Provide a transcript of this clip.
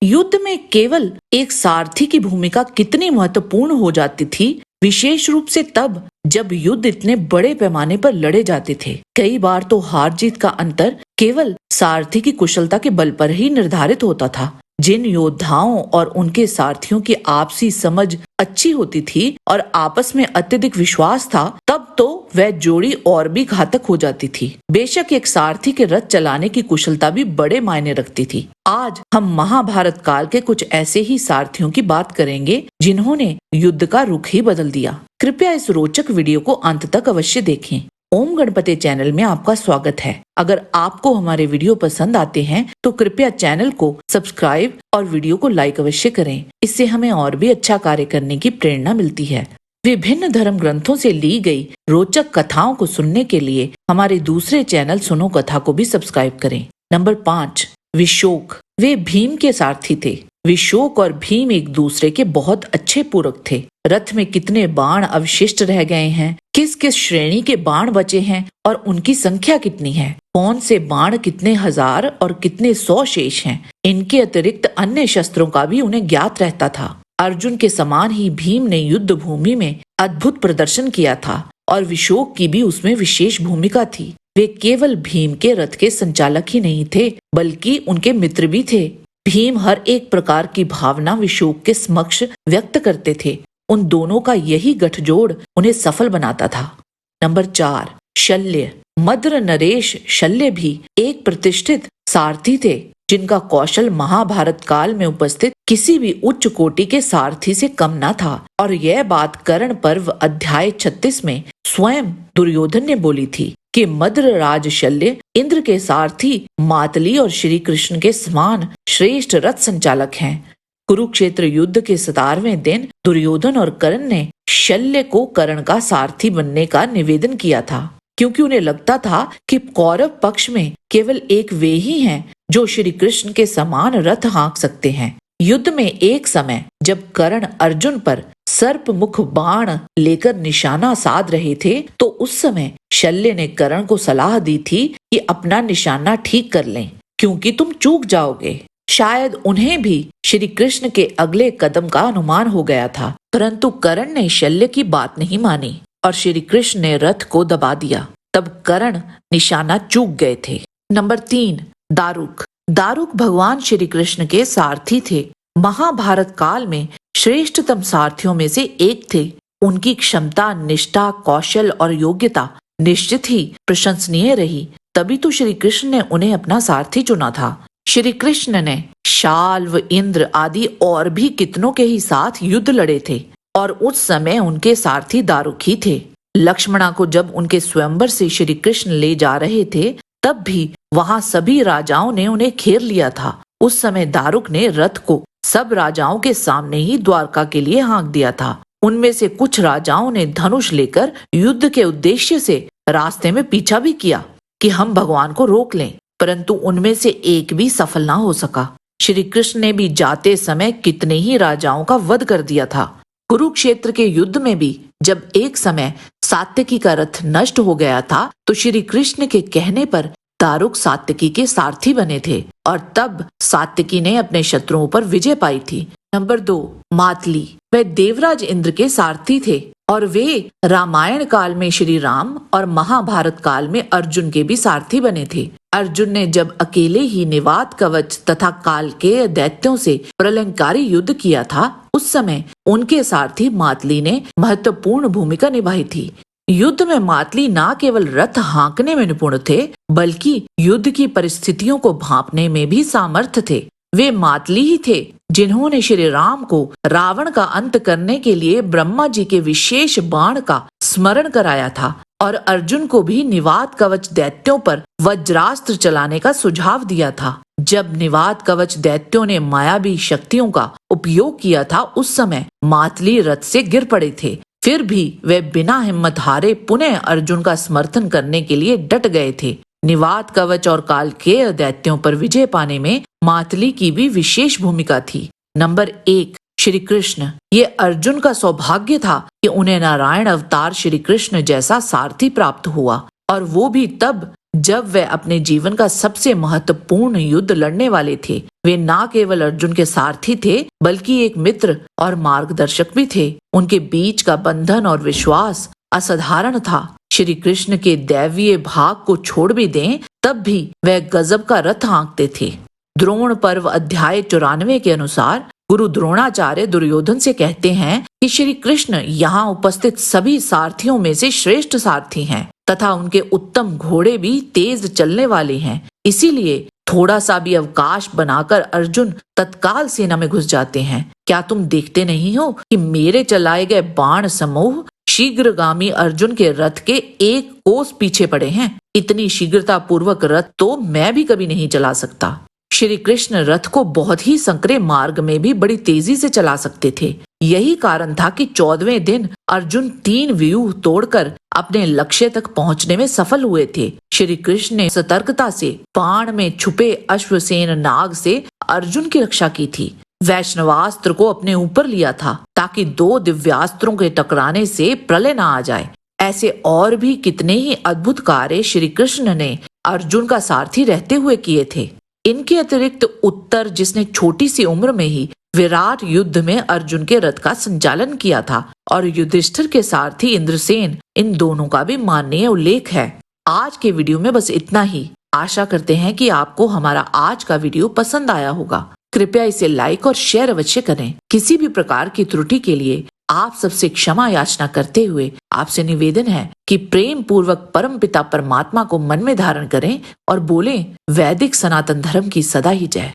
युद्ध में केवल एक सारथी की भूमिका कितनी महत्वपूर्ण हो जाती थी, विशेष रूप से तब जब युद्ध इतने बड़े पैमाने पर लड़े जाते थे। कई बार तो हार जीत का अंतर केवल सारथी की कुशलता के बल पर ही निर्धारित होता था। जिन योद्धाओं और उनके सारथियों की आपसी समझ अच्छी होती थी और आपस में अत्यधिक विश्वास था, तब तो वह जोड़ी और भी घातक हो जाती थी। बेशक एक सारथी के रथ चलाने की कुशलता भी बड़े मायने रखती थी। आज हम महाभारत काल के कुछ ऐसे ही सारथियों की बात करेंगे जिन्होंने युद्ध का रुख ही बदल दिया। कृपया इस रोचक वीडियो को अंत तक अवश्य देखें। ओम गणपति चैनल में आपका स्वागत है। अगर आपको हमारे वीडियो पसंद आते हैं तो कृपया चैनल को सब्सक्राइब और वीडियो को लाइक अवश्य करें। इससे हमें और भी अच्छा कार्य करने की प्रेरणा मिलती है। विभिन्न धर्म ग्रंथों से ली गई रोचक कथाओं को सुनने के लिए हमारे दूसरे चैनल सुनो कथा को भी सब्सक्राइब करें। नंबर 5, विशोक। वे भीम के सारथी थे। विशोक और भीम एक दूसरे के बहुत अच्छे पूरक थे। रथ में कितने बाण अवशिष्ट रह गए हैं, किस किस श्रेणी के बाण बचे हैं और उनकी संख्या कितनी है, कौन से बाण कितने हजार और कितने 100 शेष हैं, इनके अतिरिक्त अन्य शस्त्रों का भी उन्हें ज्ञात रहता था। अर्जुन के समान ही भीम ने युद्ध भूमि में अद्भुत प्रदर्शन किया था और विशोक की भी उसमें विशेष भूमिका थी। वे केवल भीम के रथ के संचालक ही नहीं थे, बल्कि उनके मित्र भी थे। भीम हर एक प्रकार की भावना विशोक के समक्ष व्यक्त करते थे। उन दोनों का यही गठजोड़ उन्हें सफल बनाता था। नंबर 4, शल्य। मद्र नरेश शल्य भी एक प्रतिष्ठित सारथी थे, जिनका कौशल महाभारत काल में उपस्थित किसी भी उच्च कोटि के सारथी से कम न था। और यह बात कर्ण पर्व अध्याय 36 में स्वयं दुर्योधन ने बोली थी कि मद्र राज शल्य इंद्र के सारथी मातली और श्री कृष्ण के समान श्रेष्ठ रथ संचालक हैं। कुरुक्षेत्र युद्ध के 17वें दिन दुर्योधन और कर्ण ने शल्य को कर्ण का सारथी बनने का निवेदन किया था, क्योंकि उन्हें लगता था कि कौरव पक्ष में केवल एक वे ही हैं जो श्री कृष्ण के समान रथ हाँक सकते हैं। युद्ध में एक समय जब कर्ण अर्जुन पर सर्प मुख बाण लेकर निशाना साध रहे थे, तो उस समय शल्य ने कर्ण को सलाह दी थी कि अपना निशाना ठीक कर लें, क्योंकि तुम चूक जाओगे। शायद उन्हें भी श्री कृष्ण के अगले कदम का अनुमान हो गया था, परंतु कर्ण ने शल्य की बात नहीं मानी और श्री कृष्ण ने रथ को दबा दिया। तब कर्ण निशाना चूक गए थे। नंबर 3, दारुक। दारुक भगवान श्री कृष्ण के सारथी थे। महाभारत काल में श्रेष्ठतम सारथियों में से एक थे। उनकी क्षमता, निष्ठा, कौशल और योग्यता निश्चित ही प्रशंसनीय रही, तभी तो श्री कृष्ण ने उन्हें अपना सारथी चुना था। श्री कृष्ण ने शाल्व, इंद्र आदि और भी कितनों के ही साथ युद्ध लड़े थे और उस समय उनके सारथी दारुक ही थे। लक्ष्मणा को जब उनके स्वयंवर से श्री कृष्ण ले जा रहे थे, तब भी वहां सभी राजाओं ने उन्हें घेर लिया था। उस समय दारुक ने रथ को सब राजाओं के सामने ही द्वारका के लिए हाँक दिया था। उनमें से कुछ राजाओं ने धनुष लेकर युद्ध के उद्देश्य से रास्ते में पीछा भी किया कि हम भगवान को रोक लें, परंतु उनमें से एक भी सफल ना हो सका। श्री कृष्ण ने भी जाते समय कितने ही राजाओं का वध कर दिया था। कुरुक्षेत्र के युद्ध में भी जब एक समय सात्यकी का रथ नष्ट हो गया था, तो श्री कृष्ण के कहने पर दारुक सात्यकी के सारथी बने थे और तब सात्यकी ने अपने शत्रुओं पर विजय पाई थी। नंबर 2, मातली। वे देवराज इंद्र के सारथी थे और वे रामायण काल में श्री राम और महाभारत काल में अर्जुन के भी सारथी बने थे। अर्जुन ने जब अकेले ही निवात कवच तथा काल के दैत्यों से प्रलंकारी युद्ध किया था, उस समय उनके सारथी मातली ने महत्वपूर्ण भूमिका निभाई थी। युद्ध में मातली न केवल रथ हाँकने में निपुण थे, बल्कि युद्ध की परिस्थितियों को भांपने में भी सामर्थ थे। वे मातली ही थे जिन्होंने श्री राम को रावण का अंत करने के लिए ब्रह्मा जी के विशेष बाण का स्मरण कराया था और अर्जुन को भी निवात कवच दैत्यों पर वज्रास्त्र चलाने का सुझाव दिया था। जब निवात कवच दैत्यों ने मायावी शक्तियों का उपयोग किया था, उस समय मातली रथ से गिर पड़े थे। फिर भी वे बिना हिम्मत हारे पुनः अर्जुन का समर्थन करने के लिए डट गए थे। निवात कवच और कालकेय दैत्यों पर विजय पाने में मातली की भी विशेष भूमिका थी। नंबर 1, श्री कृष्ण। ये अर्जुन का सौभाग्य था कि उन्हें नारायण अवतार श्री कृष्ण जैसा सारथी प्राप्त हुआ, और वो भी तब जब वे अपने जीवन का सबसे महत्वपूर्ण युद्ध लड़ने वाले थे, वे न केवल अर्जुन के सारथी थे बल्कि एक मित्र और मार्गदर्शक भी थे। उनके बीच का बंधन और विश्वास असाधारण था। श्री कृष्ण के दैवीय भाग को छोड़ भी दें तब भी वह गजब का रथ हाँकते थे। द्रोण पर्व अध्याय 94 के अनुसार गुरु द्रोणाचार्य दुर्योधन से कहते हैं कि श्री कृष्ण यहाँ उपस्थित सभी सारथियों में से श्रेष्ठ सारथी हैं तथा उनके उत्तम घोड़े भी तेज चलने वाले हैं। इसीलिए थोड़ा सा भी अवकाश बनाकर अर्जुन तत्काल सेना में घुस जाते हैं। क्या तुम देखते नहीं हो कि मेरे चलाए गए बाण समूह शीघ्रगामी अर्जुन के रथ के एक कोस पीछे पड़े हैं। इतनी शीघ्रता पूर्वक रथ तो मैं भी कभी नहीं चला सकता। श्री कृष्ण रथ को बहुत ही संकरे मार्ग में भी बड़ी तेजी से चला सकते थे। यही कारण था कि 14वें दिन अर्जुन 3 व्यूह तोड़कर अपने लक्ष्य तक पहुंचने में सफल हुए थे। श्री कृष्ण ने सतर्कता से बाण में छुपे अश्वसेन नाग से अर्जुन की रक्षा की थी। वैष्णवास्त्र को अपने ऊपर लिया था ताकि 2 दिव्यास्त्रों के टकराने से प्रलय न आ जाए। ऐसे और भी कितने ही अद्भुत कार्य श्री कृष्ण ने अर्जुन का सारथी रहते हुए किए थे। इनके अतिरिक्त उत्तर, जिसने छोटी सी उम्र में ही विराट युद्ध में अर्जुन के रथ का संचालन किया था, और युधिष्ठिर के सारथी इंद्रसेन, इन दोनों का भी माननीय उल्लेख है। आज के वीडियो में बस इतना ही। आशा करते हैं कि आपको हमारा आज का वीडियो पसंद आया होगा। कृपया इसे लाइक और शेयर अवश्य करें। किसी भी प्रकार की त्रुटि के लिए आप सबसे क्षमा याचना करते हुए आपसे निवेदन है कि प्रेम पूर्वक परमपिता परमात्मा को मन में धारण करें और बोलें, वैदिक सनातन धर्म की सदा ही जय।